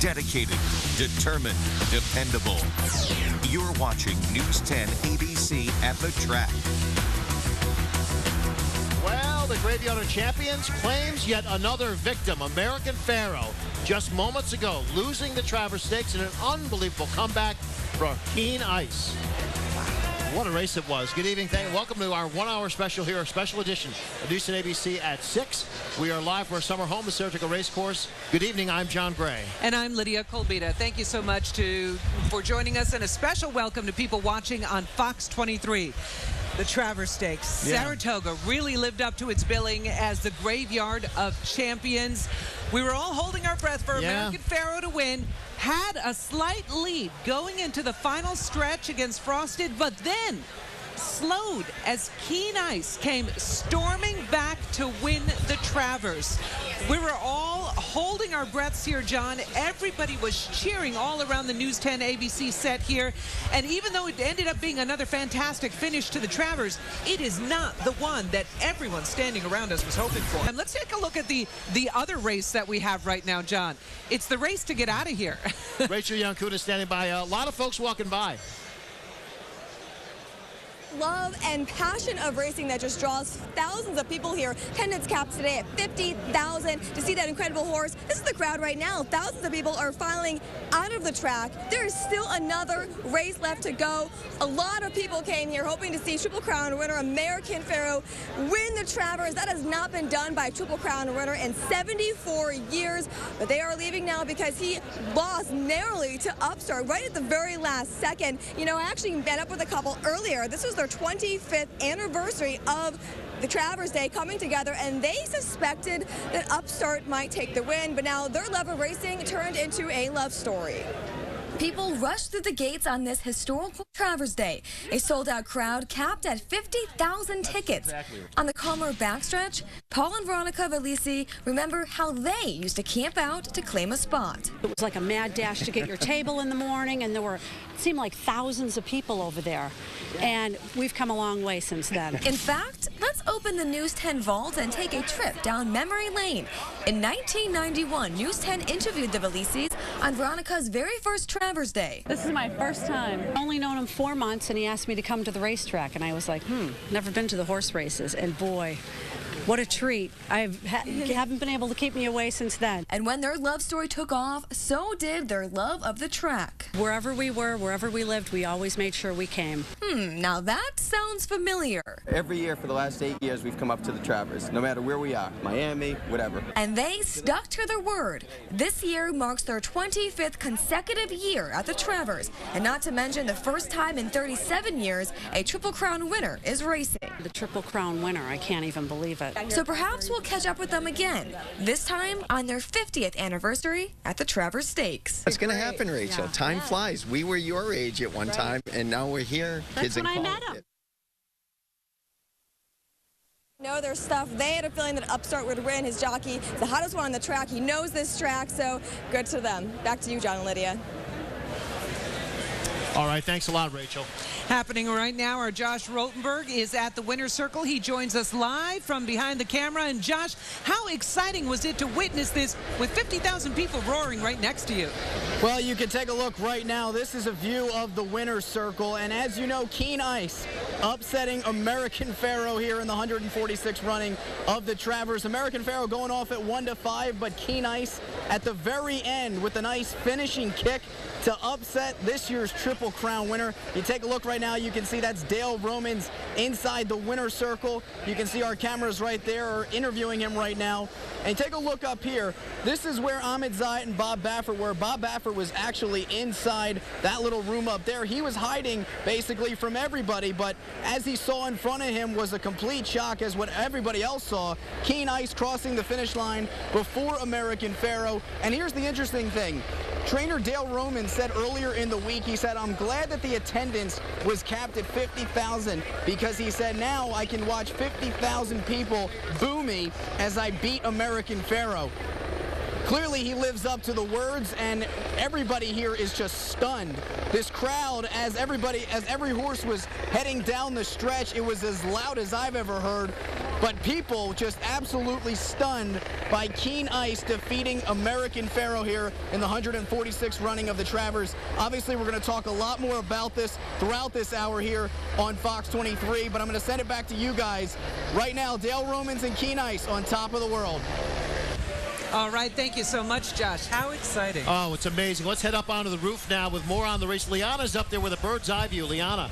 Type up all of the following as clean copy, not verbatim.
Dedicated, determined, dependable. You're watching News 10 ABC at the track. Well, the Graveyard of Champions claims yet another victim, American Pharoah, just moments ago, losing the Travers Stakes in an unbelievable comeback for Keen Ice. What a race it was. Good evening. Welcome to our 1 hour special here, a special edition of News 10 ABC at 6. We are live from our summer home, the Saratoga Racecourse. Good evening. I'm John Gray. And I'm Lydia Colbita. Thank you so much for joining us, and a special welcome to people watching on Fox 23. The Travers Stakes. Yeah. Saratoga really lived up to its billing as the Graveyard of Champions. We were all holding our breath for American Pharoah to win. Had a slight lead going into the final stretch against Frosted, but then slowed as Keen Ice came storming back to win the Travers. We were all holding our breaths here, John. Everybody was cheering all around the News 10 ABC set here. And even though it ended up being another fantastic finish to the Travers, it is not the one that everyone standing around us was hoping for. And let's take a look at the other race that we have right now, John. It's the race to get out of here. Rachel Yankuda standing by. A lot of folks walking by. Love and passion of racing that just draws thousands of people here. Attendance capped today at 50,000 to see that incredible horse. This is the crowd right now. Thousands of people are filing out of the track. There is still another race left to go. A lot of people came here hoping to see Triple Crown winner American Pharoah win the Travers. That has not been done by a Triple Crown winner in 74 years. But they are leaving now because he lost narrowly to Upstart right at the very last second. You know, I actually met up with a couple earlier. This was their 25th anniversary of the Travers Day coming together, and they suspected that Upstart might take the win, but now their love of racing turned into a love story. People rushed through the gates on this historical Travers Day. A sold-out crowd capped at 50,000 tickets. On the calmer backstretch, Paul and Veronica Valisi remember how they used to camp out to claim a spot. It was like a mad dash to get your table in the morning, and it seemed like thousands of people over there. And we've come a long way since then. In fact, let's open the News 10 vault and take a trip down memory lane. In 1991, News 10 interviewed the Valisis on Veronica's very first Travers Day. This is my first time. I've only known him 4 months, and he asked me to come to the racetrack, and I was like, never been to the horse races, and boy, what a treat. Haven't been able to keep me away since then. And when their love story took off, so did their love of the track. Wherever we were, wherever we lived, we always made sure we came. Now that sounds familiar. Every year for the last 8 years, we've come up to the Travers, no matter where we are, Miami, whatever. And they stuck to their word. This year marks their 25th consecutive year at the Travers, and not to mention the first time in 37 years a Triple Crown winner is racing. The Triple Crown winner, I can't even believe it. So perhaps we'll catch up with them again, this time on their 50th anniversary at the Travers Stakes. It's going to happen, Rachel. Yeah. Time flies. We were your age at one time, and now we're here. That's when I met him. Know their stuff. They had a feeling that Upstart would win. His jockey, the hottest one on the track. He knows this track, so good to them. Back to you, John and Lydia. All right, thanks a lot, Rachel. Happening right now, our Josh Rotenberg is at the winner's circle. He joins us live from behind the camera. And Josh, how exciting was it to witness this with 50,000 people roaring right next to you? Well, you can take a look right now. This is a view of the winner's circle. And as you know, Keen Ice upsetting American Pharoah here in the 146th running of the Travers. American Pharoah going off at 1-5, but Keen Ice at the very end with a nice finishing kick to upset this year's Triple Crown winner. You take a look right now, you can see that's Dale Romans inside the winner's circle. You can see our cameras right there are interviewing him right now. And take a look up here. This is where Ahmed Zayat and Bob Baffert were. Bob Baffert was actually inside that little room up there. He was hiding basically from everybody, but as he saw in front of him was a complete shock as what everybody else saw. Keen Ice crossing the finish line before American Pharoah. And here's the interesting thing. Trainer Dale Romans said earlier in the week, he said, I'm glad that the attendance was capped at 50,000 because he said now I can watch 50,000 people boo me as I beat American Pharoah. Clearly he lives up to the words, and everybody here is just stunned. This crowd, as every horse was heading down the stretch, it was as loud as I've ever heard. but people just absolutely stunned by Keen Ice defeating American Pharoah here in the 146th running of the Travers. Obviously, we're going to talk a lot more about this throughout this hour here on Fox 23, but I'm going to send it back to you guys. Right now, Dale Romans and Keen Ice on top of the world. All right, thank you so much, Josh. How exciting. Oh, it's amazing. Let's head up onto the roof now with more on the race. Liana's up there with a bird's eye view. Liana.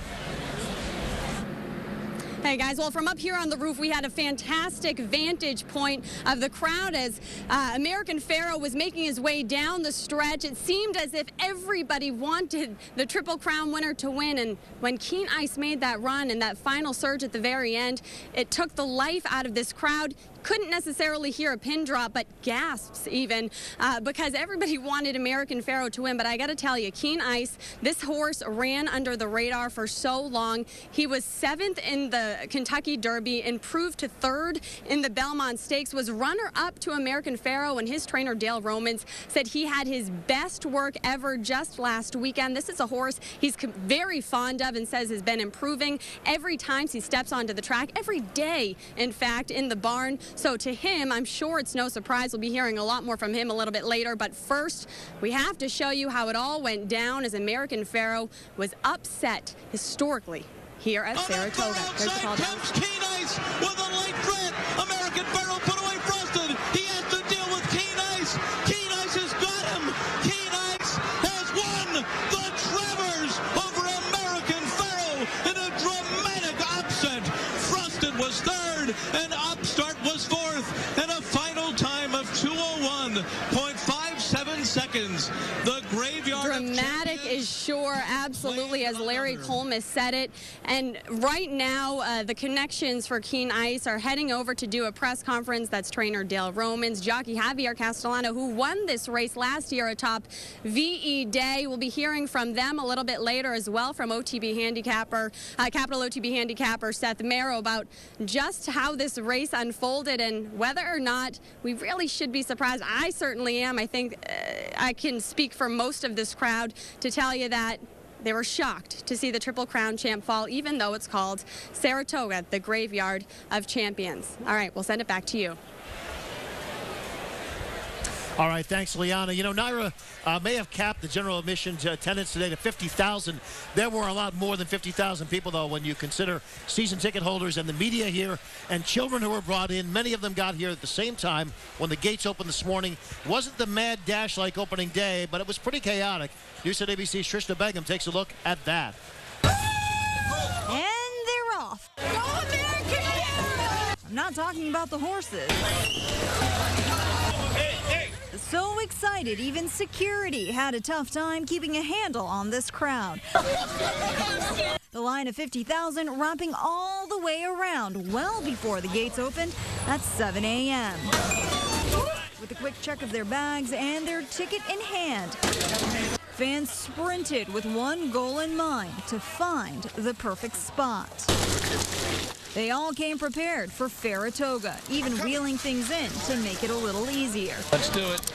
Hey guys, well, from up here on the roof, we had a fantastic vantage point of the crowd as American Pharoah was making his way down the stretch. It seemed as if everybody wanted the Triple Crown winner to win, and when Keen Ice made that run and that final surge at the very end, it took the life out of this crowd. Couldn't necessarily hear a pin drop, but gasps even, because everybody wanted American Pharoah to win. But I got to tell you, Keen Ice, this horse ran under the radar for so long. He was 7th in the Kentucky Derby, improved to 3rd in the Belmont Stakes, was runner-up to American Pharoah, and his trainer Dale Romans said he had his best work ever just last weekend. This is a horse he's very fond of and says has been improving every time he steps onto the track, every day, in fact, in the barn. So to him, I'm sure it's no surprise we'll be hearing a lot more from him a little bit later. But first, we have to show you how it all went down as American Pharoah was upset historically here at Saratoga. There's the call down. Keen Ice with a light threat. American Pharoah put away Frosted. He has to deal with Keen Ice. Keen Ice has got him. Keen Ice has won the Travers over American Pharoah in a dramatic upset. Frosted was 3rd and Upstart was 4th, and a final time of 2:01.57 seconds. The graveyard. Dramatic is sure, absolutely, as Larry Colmus said it. And right now, the connections for Keen Ice are heading over to do a press conference. That's trainer Dale Romans, jockey Javier Castellano, who won this race last year atop VE Day. We'll be hearing from them a little bit later as well, from OTB handicapper, Capital OTB handicapper Seth Merrow, about just how this race unfolded and whether or not we really should be surprised. I certainly am. I think I can speak for most of this crowd to tell you that they were shocked to see the Triple Crown champ fall, even though it's called Saratoga, the graveyard of champions. All right, we'll send it back to you. All right, thanks, Liana. You know, Naira may have capped the general admission attendance today to 50,000. There were a lot more than 50,000 people, though, when you consider season ticket holders and the media here and children who were brought in. Many of them got here at the same time when the gates opened this morning. It wasn't the mad dash like opening day, but it was pretty chaotic. Newscast ABC's Trishna Begum takes a look at that. And they're off. Go American Pharoah! I'm not talking about the horses. So excited, even security had a tough time keeping a handle on this crowd. The line of 50,000 wrapping all the way around well before the gates opened at 7 a.m. With a quick check of their bags and their ticket in hand, fans sprinted with one goal in mind: to find the perfect spot. They all came prepared for Saratoga, even wheeling things in to make it a little easier. Let's do it.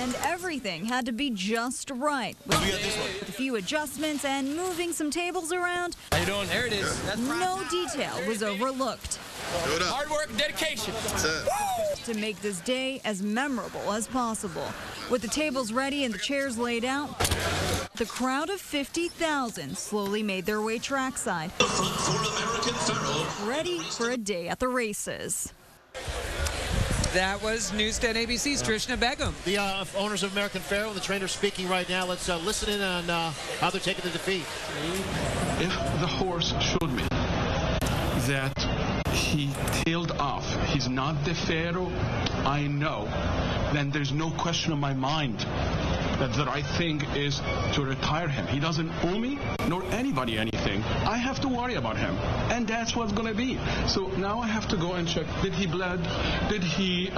And everything had to be just right. With a few adjustments and moving some tables around, How you doing? There it is. That's no detail was overlooked. hard work and dedication. To make this day as memorable as possible. With the tables ready and the chairs laid out, the crowd of 50,000 slowly made their way trackside, ready for a day at the races. That was Newscast ABC's Trishna Begum. The owners of American Pharoah, the trainer speaking right now. Let's listen in on how they're taking the defeat. If the horse showed me that he tailed off, he's not the Pharaoh, I know, then there's no question in my mind that the right thing is to retire him. He doesn't owe me nor anybody anything. I have to worry about him, and that's what's going to be. So now I have to go and check: did he bled? Did he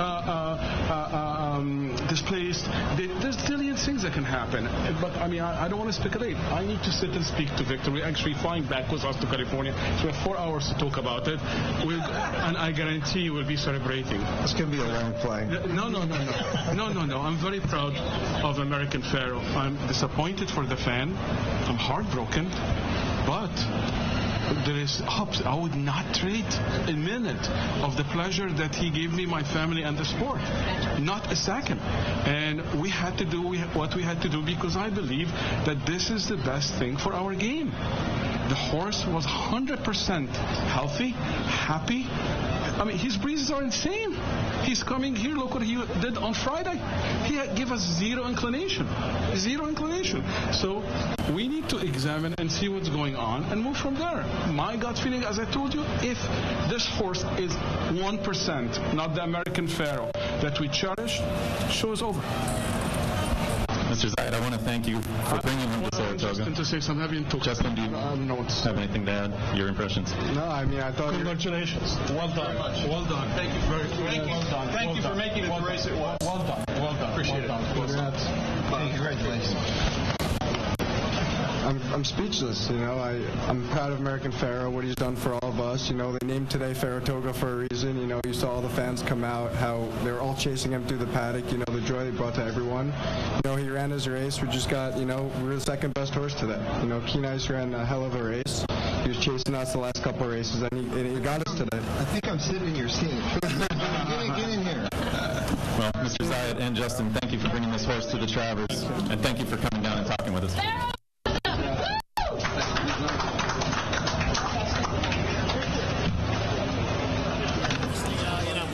displaced? There's a zillion things that can happen. But I mean, I don't want to speculate. I need to sit and speak to Victor. We're actually flying back with us to California, so we have 4 hours to talk about it. And I guarantee we'll be celebrating. It's going to be a long flight. No. I'm very proud of American Pharoah. I'm disappointed for the fan. I'm heartbroken, but there is hopes. I would not trade a minute of the pleasure that he gave me, my family, and the sport. Not a second. And we had to do what we had to do because I believe that this is the best thing for our game. The horse was 100% healthy, happy. I mean, his breezes are insane. He's coming here. Look what he did on Friday. He gave us zero inclination. Zero inclination. So we need to examine and see what's going on and move from there. My gut feeling, as I told you, if this horse is 1%, not the American Pharaoh that we cherish, show is over. Mr. Zayed, I want to thank you for bringing him to Saratoga. Justin, to say something. Have you talked? Justin, do you have anything to add? Your impressions? No, I mean, I thought... Congratulations. Well done. Well done. Thank you very much. Well done. Thank you for making it the race it was. Well done. Well done. Appreciate it. Congrats. Congratulations. I'm speechless, you know. I'm proud of American Pharaoh, what he's done for all of us. You know, they named today Saratoga for a reason. You know, you saw all the fans come out, how they were all chasing him through the paddock, you know, the joy they brought to everyone. You know, he ran his race. We just got, you know, we were the second best horse today. You know, Keen Ice ran a hell of a race. He was chasing us the last couple of races, and he got us today. I think I'm sitting in your seat. Get in here. Well, Mr. Zayed and Justin, thank you for bringing this horse to the Travers, and thank you for coming down and talking with us.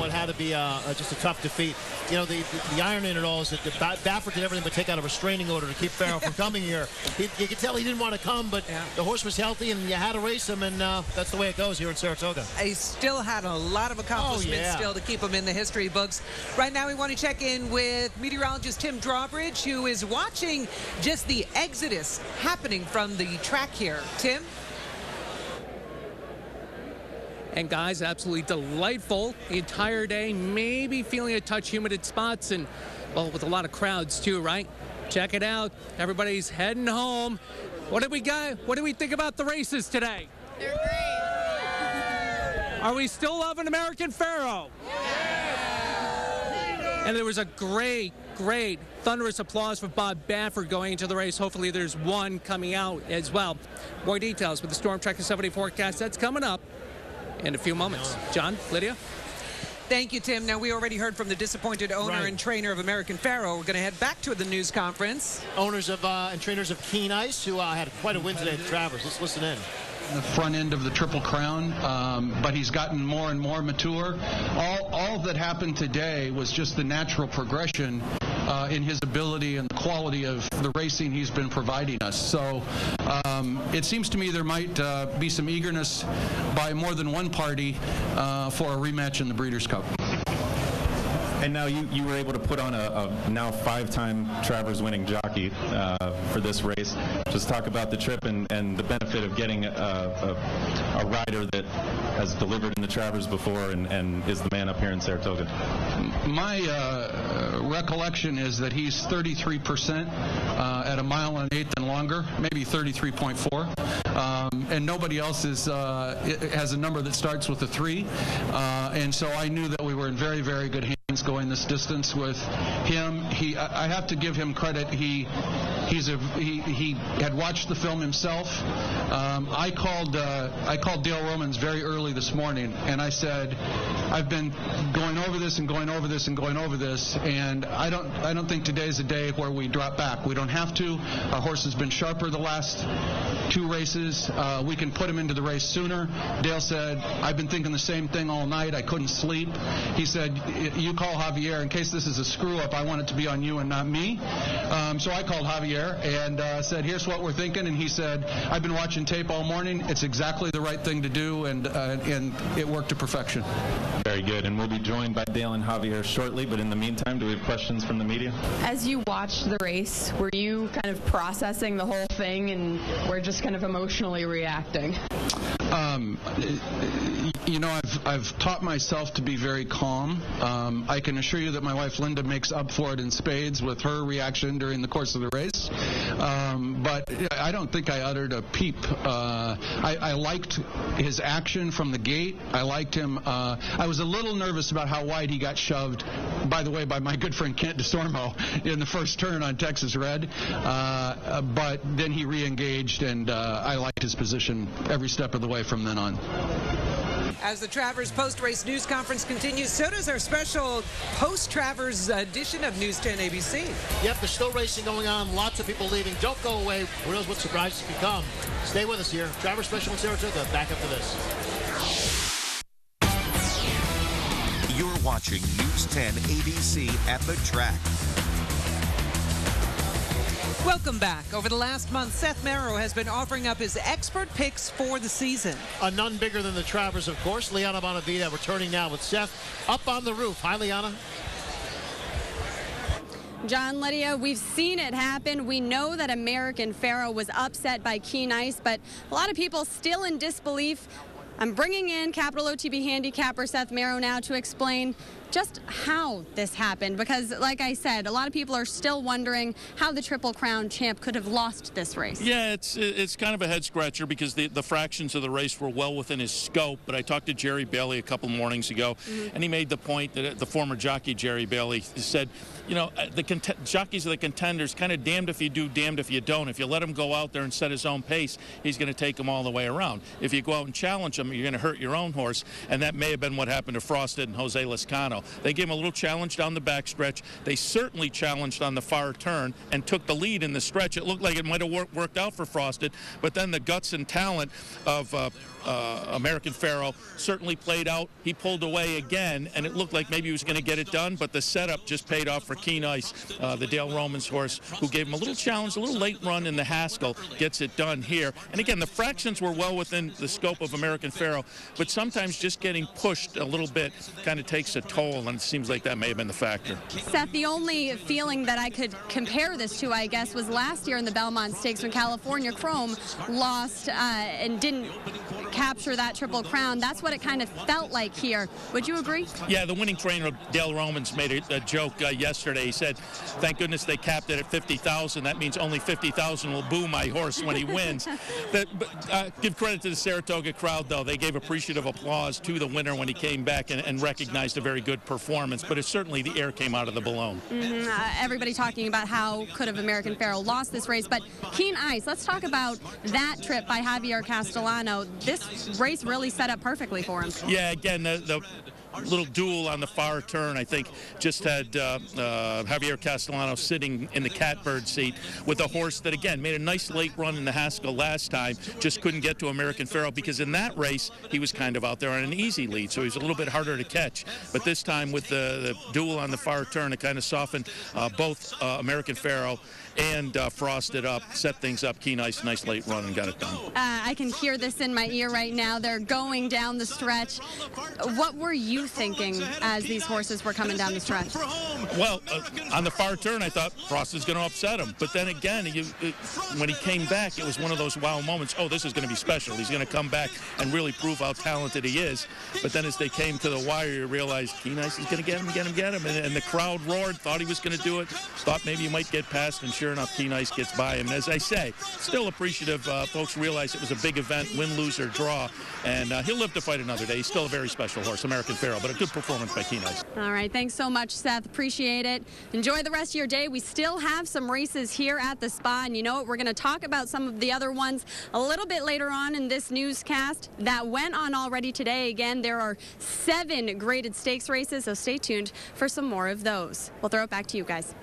Had to be just a tough defeat. You know, the irony in it all is that Baffert did everything but take out a restraining order to keep Pharaoh from coming here. You could tell he didn't want to come, but the horse was healthy, and you had to race him, and that's the way it goes here in Saratoga. He still had a lot of accomplishments still to keep him in the history books. Right now, we want to check in with meteorologist Tim Drawbridge, who is watching just the exodus happening from the track here. Tim? And guys, absolutely delightful the entire day. Maybe feeling a touch humid at spots, and well, with a lot of crowds too, right? Check it out. Everybody's heading home. What did we got? What do we think about the races today? They're great. Are we still loving American Pharaoh? Yeah. And there was a great thunderous applause for Bob Baffert going into the race. Hopefully there's one coming out as well. More details with the Storm Tracker 70 forecast. That's coming up in a few moments. John, Lydia? Thank you, Tim. Now, we already heard from the disappointed owner and trainer of American Pharaoh. We're going to head back to the news conference. Owners of and trainers of Keen Ice, who had quite a win today at Travers. Let's listen in. The front end of the Triple Crown, but he's gotten more and more mature. All that happened today was just the natural progression in his ability and the quality of the racing he's been providing us. So it seems to me there might be some eagerness by more than one party for a rematch in the Breeders' Cup. And now you were able to put on a now 5-time Travers winning jockey for this race. Just talk about the trip and the benefit of getting a rider that has delivered in the Travers before and is the man up here in Saratoga. My recollection is that he's 33% at a mile and 1/8 and longer, maybe 33.4. And nobody else has a number that starts with a 3. And so I knew that we were in very, very good hands going this distance with him. I have to give him credit. He had watched the film himself. I called Dale Romans very early this morning, and I said, I've been going over this and going over this and going over this, and I don't think today's a day where we drop back. We don't have to. Our horse has been sharper the last 2 races. We can put him into the race sooner. Dale said, I've been thinking the same thing all night. I couldn't sleep. He said, you call Javier. In case this is a screw-up, I want it to be on you and not me. So I called Javier and said, here's what we're thinking. And he said, I've been watching tape all morning. It's exactly the right thing to do, and it worked to perfection. Very good. And we'll be joined by Dale and Javier shortly. But in the meantime, do we have questions from the media? As you watched the race, were you kind of processing the whole thing and were just kind of emotionally reacting? You know, I've taught myself to be very calm. I can assure you that my wife Linda makes up for it in spades with her reaction during the course of the race. But I don't think I uttered a peep. I liked his action from the gate. I liked him. I was a little nervous about how wide he got shoved, by the way, by my good friend Kent DeStormo in the first turn on Texas Red. But then he re-engaged, and I liked his position every step of the way from then on. As the Travers post-race news conference continues, so does our special post-Travers edition of News 10 ABC. Yep, there's still racing going on. Lots of people leaving. Don't go away. Who knows what surprises can come. Stay with us here. Travers Special in Saratoga. Back up to this. You're watching News 10 ABC at the track. Welcome back. Over the last month, Seth Merrow has been offering up his expert picks for the season. None bigger than the Travers, of course. Liana Bonavita returning now with Seth up on the roof. Hi, Liana. John, Lydia, we've seen it happen. We know that American Pharoah was upset by Keen Ice, but a lot of people still in disbelief. I'm bringing in Capital OTB handicapper Seth Merrow now to explain just how this happened, because like I said, a lot of people are still wondering how the Triple Crown champ could have lost this race. Yeah, it's kind of a head scratcher because the fractions of the race were well within his scope. But I talked to Jerry Bailey a couple mornings ago, and he made the point that the former jockey Jerry Bailey said, you know, the jockeys are the contenders, kind of damned if you do, damned if you don't. If you let him go out there and set his own pace, he's going to take him all the way around. If you go out and challenge him, you're going to hurt your own horse, and that may have been what happened to Frosted and Jose Lezcano. They gave him a little challenge down the backstretch. They certainly challenged on the far turn and took the lead in the stretch. It looked like it might have worked out for Frosted, but then the guts and talent of American Pharoah certainly played out. He pulled away again, and it looked like maybe he was going to get it done, but the setup just paid off for Keen Ice, the Dale Romans horse, who gave him a little challenge, a little late run in the Haskell, gets it done here. And again, the fractions were well within the scope of American Pharoah, but sometimes just getting pushed a little bit kind of takes a toll, and it seems like that may have been the factor. Seth, the only feeling that I could compare this to, I guess, was last year in the Belmont Stakes when California Chrome lost and didn't capture that Triple Crown. That's what it kind of felt like here. Would you agree? Yeah, the winning trainer, Dale Romans, made a joke yesterday. He said, thank goodness they capped it at 50,000. That means only 50,000 will boo my horse when he wins. Give credit to the Saratoga crowd, though. They gave appreciative applause to the winner when he came back and recognized a very good performance. But it's certainly the air came out of the balloon. Everybody talking about how could have American Pharoah lost this race. But Keen Ice, let's talk about that trip by Javier Castellano. This race really set up perfectly for him. Yeah, again, the little duel on the far turn, I think, just had Javier Castellano sitting in the catbird seat with a horse that, again, made a nice late run in the Haskell last time, just couldn't get to American Pharoah because in that race, he was kind of out there on an easy lead, so he was a little bit harder to catch. But this time with the duel on the far turn, it kind of softened both American Pharoah and Frosted up, set things up. Keen Ice, nice late run and got it done. I can hear this in my ear right now. They're going down the stretch. What were you thinking as these horses were coming down the stretch? Well, on the far turn, I thought Frosted's going to upset him. But then again, when he came back, it was one of those wow moments. Oh, this is going to be special. He's going to come back and really prove how talented he is. But then as they came to the wire, you realized Keen Ice is going to get him. And the crowd roared, thought he was going to do it, thought maybe he might get past, and sure enough, Keen Ice gets by him. And as I say, still appreciative. Folks realize it was a big event, win, lose, or draw. And he'll live to fight another day. He's still a very special horse, American Pharoah, but a good performance by Keen Ice. All right, thanks so much, Seth. Appreciate it. Enjoy the rest of your day. We still have some races here at the Spa, and you know what? We're going to talk about some of the other ones a little bit later on in this newscast. That went on already today. Again, there are 7 graded stakes races, so stay tuned for some more of those. We'll throw it back to you guys.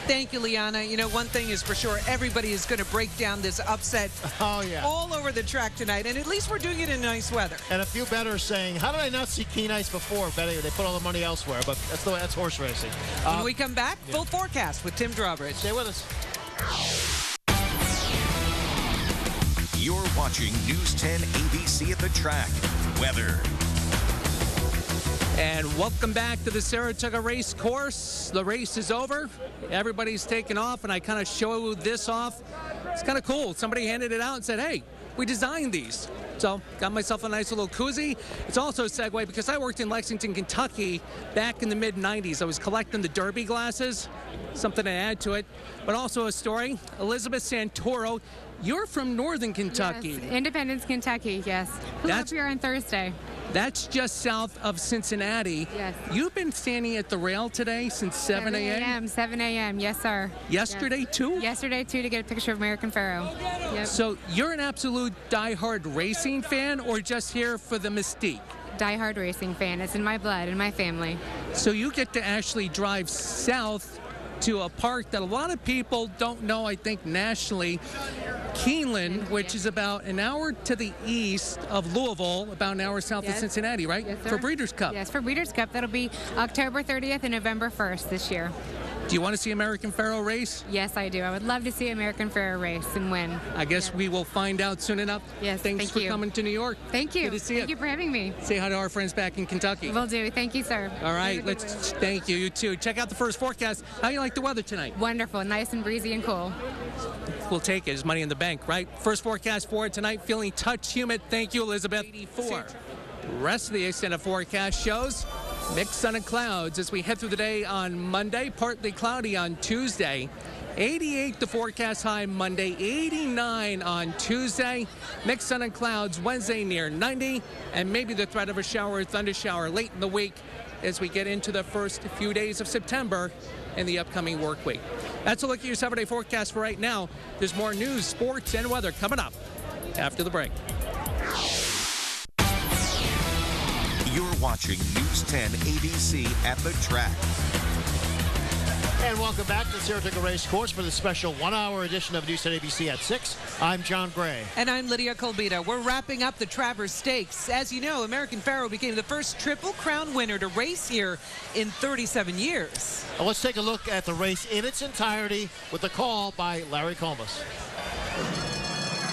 Thank you, Liana. You know, one thing is for sure, everybody is going to break down this upset all over the track tonight, and at least we're doing it in nice weather. And a few bettors saying, how did I not see Keen Ice before? Betting they put all the money elsewhere, but that's the way, that's horse racing. When we come back, full forecast with Tim Drawbridge. Stay with us. You're watching News 10 ABC at the track. Weather. And welcome back to the Saratoga race course. The race is over. Everybody's taken off, and I kind of show this off. It's kind of cool. Somebody handed it out and said, hey, we designed these. So got myself a nice little koozie. It's also a segue because I worked in Lexington, Kentucky back in the mid-90s. I was collecting the Derby glasses, something to add to it, but also a story. Elizabeth Santoro, you're from Northern Kentucky. Yes, Independence, Kentucky, yes. Flew up here on Thursday. That's just south of Cincinnati. Yes. You've been standing at the rail today since 7 a.m.? 7 a.m., yes, sir. Yesterday, too? Yesterday, too, to get a picture of American Pharoah. Yep. So you're an absolute diehard racing fan or just here for the mystique? Diehard racing fan. It's in my blood, in my family. So you get to actually drive south to a park that a lot of people don't know, I think, nationally. Keeneland, which is about an hour to the east of Louisville, about an hour south of Cincinnati, right? Yes, sir. For Breeders' Cup. Yes, for Breeders' Cup. That'll be October 30th and November 1st this year. Do you want to see American Pharoah race? Yes, I do. I would love to see American Pharoah race and win. I guess we will find out soon enough. Yes, Thanks for coming to New York. Thank you. Good to see you. Thank you for having me. Say hi to our friends back in Kentucky. Will do. Thank you, sir. All right, thank you. You too. Check out the first forecast. How do you like the weather tonight? Wonderful. Nice and breezy and cool. We'll take it. It's money in the bank, right? First forecast for it tonight, feeling touch humid. Thank you, Elizabeth. 84. Rest of the extended forecast shows mixed sun and clouds as we head through the day on Monday, partly cloudy on Tuesday. 88 the forecast high Monday, 89 on Tuesday. Mixed sun and clouds Wednesday near 90, and maybe the threat of a shower or thunder shower late in the week as we get into the first few days of September in the upcoming work week. That's a look at your 7-day forecast for right now. There's more news, sports, and weather coming up after the break. You're watching News 10 ABC at the track. And welcome back to the Saratoga Race Course for the special 1-hour edition of News 10 ABC at 6. I'm John Gray. And I'm Lydia Colbita. We're wrapping up the Travers Stakes. As you know, American Pharoah became the first Triple Crown winner to race here in 37 years. Well, let's take a look at the race in its entirety with a call by Larry Combs.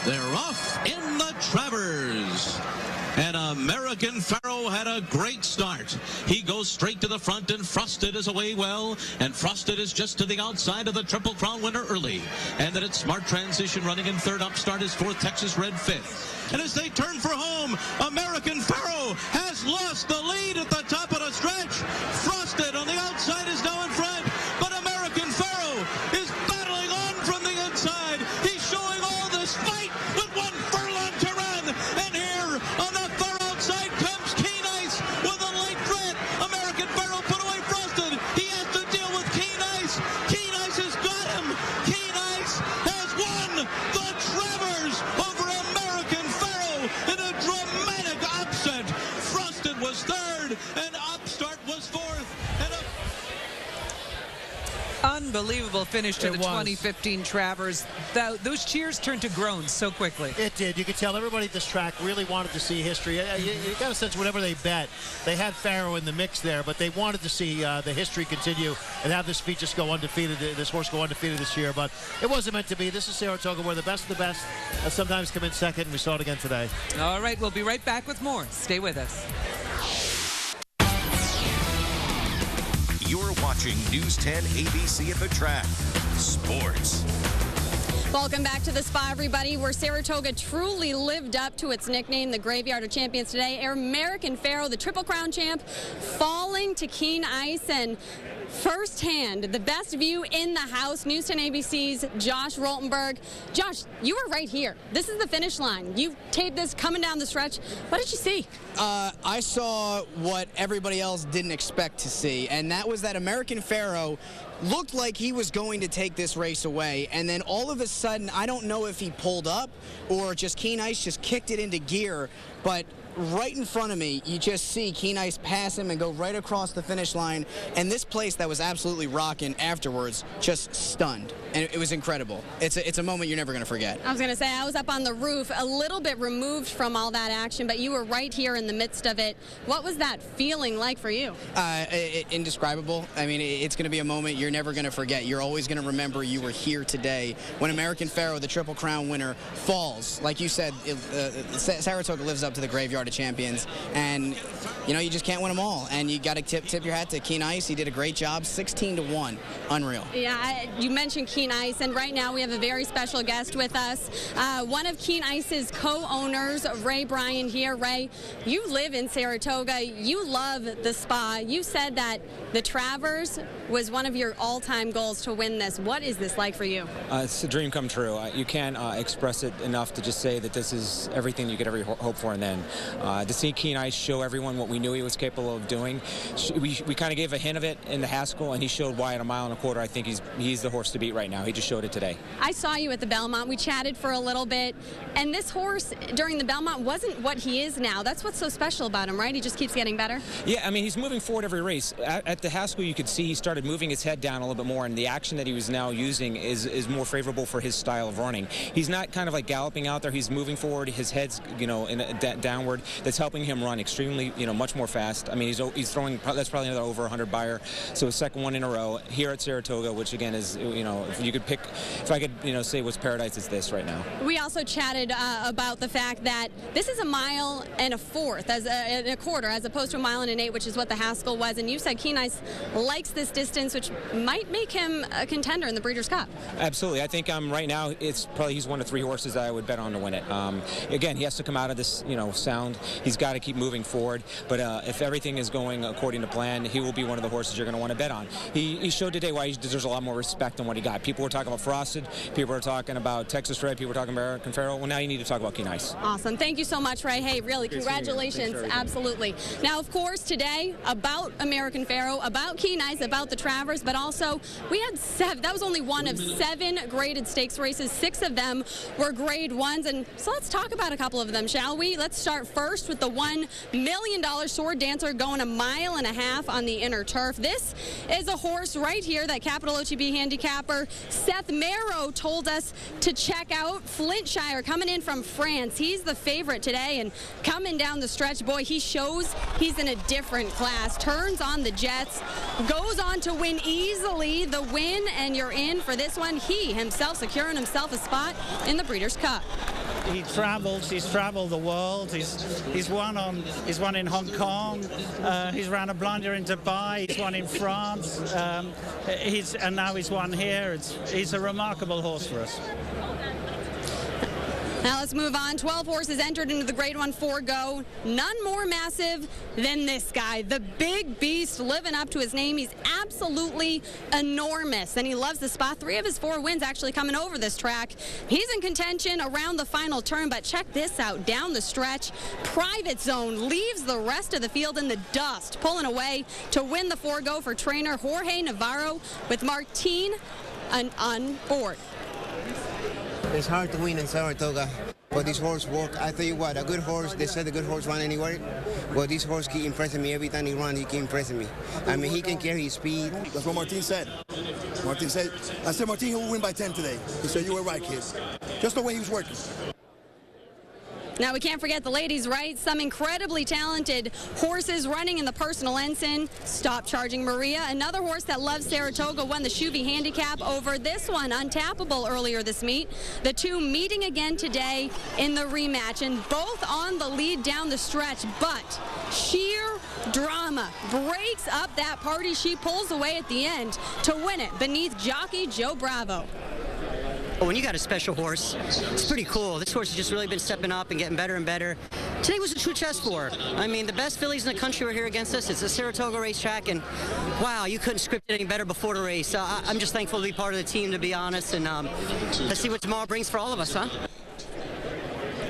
They're off in the Travers. And American Pharoah had a great start. He goes straight to the front, and Frosted is away well. And Frosted is just to the outside of the Triple Crown winner early. And then it's Smart Transition running in third. Upstart is fourth. Texas Red fifth. And as they turn for home, American Pharoah has lost the lead at the top of the stretch. Frosted on the outside is now in front. But American Pharoah is battling on from the inside. He's showing all this fight with 1 furlong to run. And here on the far outside comes Keen Ice with a light threat. American Pharoah put away Frosted. He has to deal with Keen Ice. Keen Ice has got him. Keen Ice has won the Travers over American Pharoah in a dramatic upset. Frosted was third and Upstart was fourth. And Unbelievable finish to the 2015 Travers. Those cheers turned to groans so quickly. It did. You could tell everybody at this track really wanted to see history. You got a sense whenever they bet, they had Pharoah in the mix there, but they wanted to see the history continue and have this feat just go undefeated, this horse go undefeated this year. But it wasn't meant to be. This is Saratoga, where the best of the best sometimes come in second, and we saw it again today. All right, we'll be right back with more. Stay with us. You're watching News 10 ABC at the track. Sports. Welcome back to the Spa, everybody, where Saratoga truly lived up to its nickname, the Graveyard of Champions today. American Pharoah, the Triple Crown champ, falling to Keen Ice, and firsthand, the best view in the house, News 10 ABC's Josh Roltenberg. Josh, you were right here. This is the finish line. You taped this coming down the stretch. What did you see? I saw what everybody else didn't expect to see, and that was that American Pharoah looked like he was going to take this race away, and then all of a sudden, I don't know if he pulled up or just Keen Ice just kicked it into gear, but right in front of me, you just see Keen Ice pass him and go right across the finish line, and this place that was absolutely rocking afterwards just stunned, and it was incredible. It's a moment you're never going to forget. I was going to say, I was up on the roof, a little bit removed from all that action, but you were right here in the midst of it. What was that feeling like for you? Indescribable. I mean, it's going to be a moment you're never going to forget. You're always going to remember you were here today when American Pharoah, the Triple Crown winner, falls. Like you said, Saratoga lives up to the Graveyard of Champions, and you know, you just can't win them all, and you got to tip your hat to Keen Ice. He did a great job. 16-1. Unreal. Yeah, you mentioned Keen Keen Ice, and right now we have a very special guest with us. One of Keen Ice's co-owners, Ray Bryan here. Ray, you live in Saratoga. You love the spa. You said that the Travers was one of your all-time goals to win this. What is this like for you? It's a dream come true. You can't express it enough to just say that this is everything you could ever hope for, and then to see Keen Ice show everyone what we knew he was capable of doing. We kind of gave a hint of it in the Haskell, and he showed why at a mile and a quarter. I think he's the horse to beat right now. He just showed it today. I saw you at the Belmont. We chatted for a little bit, and this horse during the Belmont wasn't what he is now. That's what's so special about him, right? He just keeps getting better. Yeah, I mean, he's moving forward every race. At the Haskell, you could see he started moving his head down a little bit more, and the action that he was now using is more favorable for his style of running. He's not kind of like galloping out there. He's moving forward. His head's, downward. That's helping him run extremely, much more fast. I mean, he's throwing. That's probably another over 100 buyer. So his second one in a row here at Saratoga, which again is, if you could pick, if I could, say what's paradise, it's this right now. We also chatted about the fact that this is a mile and a fourth, a quarter, as opposed to a mile and an eight, which is what the Haskell was. And you said Keen Ice likes this distance, which might make him a contender in the Breeders' Cup. Absolutely. I think right now he's one of 3 horses that I would bet on to win it. Again, he has to come out of this, sound. He's got to keep moving forward. But if everything is going according to plan, he will be one of the horses you're going to want to bet on. He showed today why he deserves a lot more respect than what he got. People were talking about Frosted. People were talking about Texas Red. People were talking about American Pharoah. Well, now you need to talk about Keen Ice. Awesome. Thank you so much, Ray. Hey, really, congratulations. Absolutely. Now, of course, today, about American Pharoah, about Keen Ice, about the Travers, but also we had 7. That was only one of 7 graded stakes races. 6 of them were grade 1s. And so let's talk about a couple of them, shall we? Let's start first with the $1 million Sword Dancer going 1.5 miles on the inner turf. This is a horse right here that Capital OTB handicapper Seth Merrow told us to check out. Flintshire coming in from France. He's the favorite today, and coming down the stretch, boy, he shows he's in a different class. Turns on the jets, goes on to win easily the win, and you're in for this one. He himself securing himself a spot in the Breeders' Cup. He's traveled the world. He's won in Hong Kong. He's ran a blunder in Dubai. He's won in France. And now he's won here. He's a remarkable horse for us. Now let's move on. 12 horses entered into the Grade 1 4-go. None more massive than this guy. The big beast living up to his name. He's absolutely enormous, and he loves the spot. 3 of his 4 wins actually coming over this track. He's in contention around the final turn, but check this out. Down the stretch, Private Zone leaves the rest of the field in the dust, pulling away to win the 4-go for trainer Jorge Navarro with Martin on board. It's hard to win in Saratoga, but this horse work. I tell you what, a good horse, they said a good horse run anywhere, but this horse keep impressing me. Every time he runs, he keep impressing me. I mean, he can carry his speed. That's what Martin said. I said, Martin, he will win by 10 today. He said, you were right, kid. Just the way he was working. Now, we can't forget the ladies, right? Some incredibly talented horses running in the personal ensign. Stop Charging Maria, another horse that loves Saratoga, won the Shuby Handicap over this one, Untappable, earlier this meet. The 2 meeting again today in the rematch, and both on the lead down the stretch, but sheer drama breaks up that party. She pulls away at the end to win it beneath jockey Joe Bravo. When you got a special horse, it's pretty cool. This horse has just really been stepping up and getting better and better. Today was a true chess for her. I mean, the best fillies in the country were here against us. It's a Saratoga racetrack, and wow, you couldn't script it any better before the race. I'm just thankful to be part of the team, to be honest, and let's see what tomorrow brings for all of us, huh?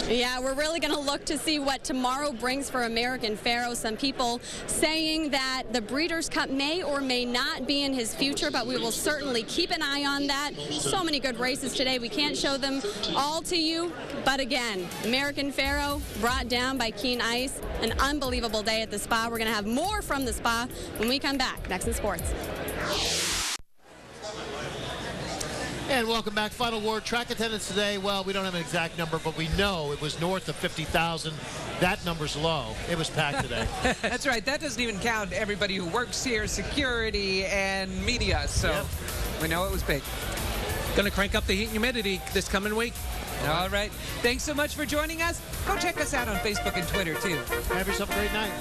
Yeah, we're really going to look to see what tomorrow brings for American Pharoah. Some people saying that the Breeders' Cup may or may not be in his future, but we will certainly keep an eye on that. So many good races today. We can't show them all to you. But again, American Pharoah brought down by Keen Ice. An unbelievable day at the spa. We're going to have more from the spa when we come back. Next in Sports. And welcome back. Final word. Track attendance today, well, we don't have an exact number, but we know it was north of 50,000. That number's low. It was packed today. That's right. That doesn't even count everybody who works here, security and media. So we know it was big. Going to crank up the heat and humidity this coming week. All right. Thanks so much for joining us. Go check us out on Facebook and Twitter, too. Have yourself a great night.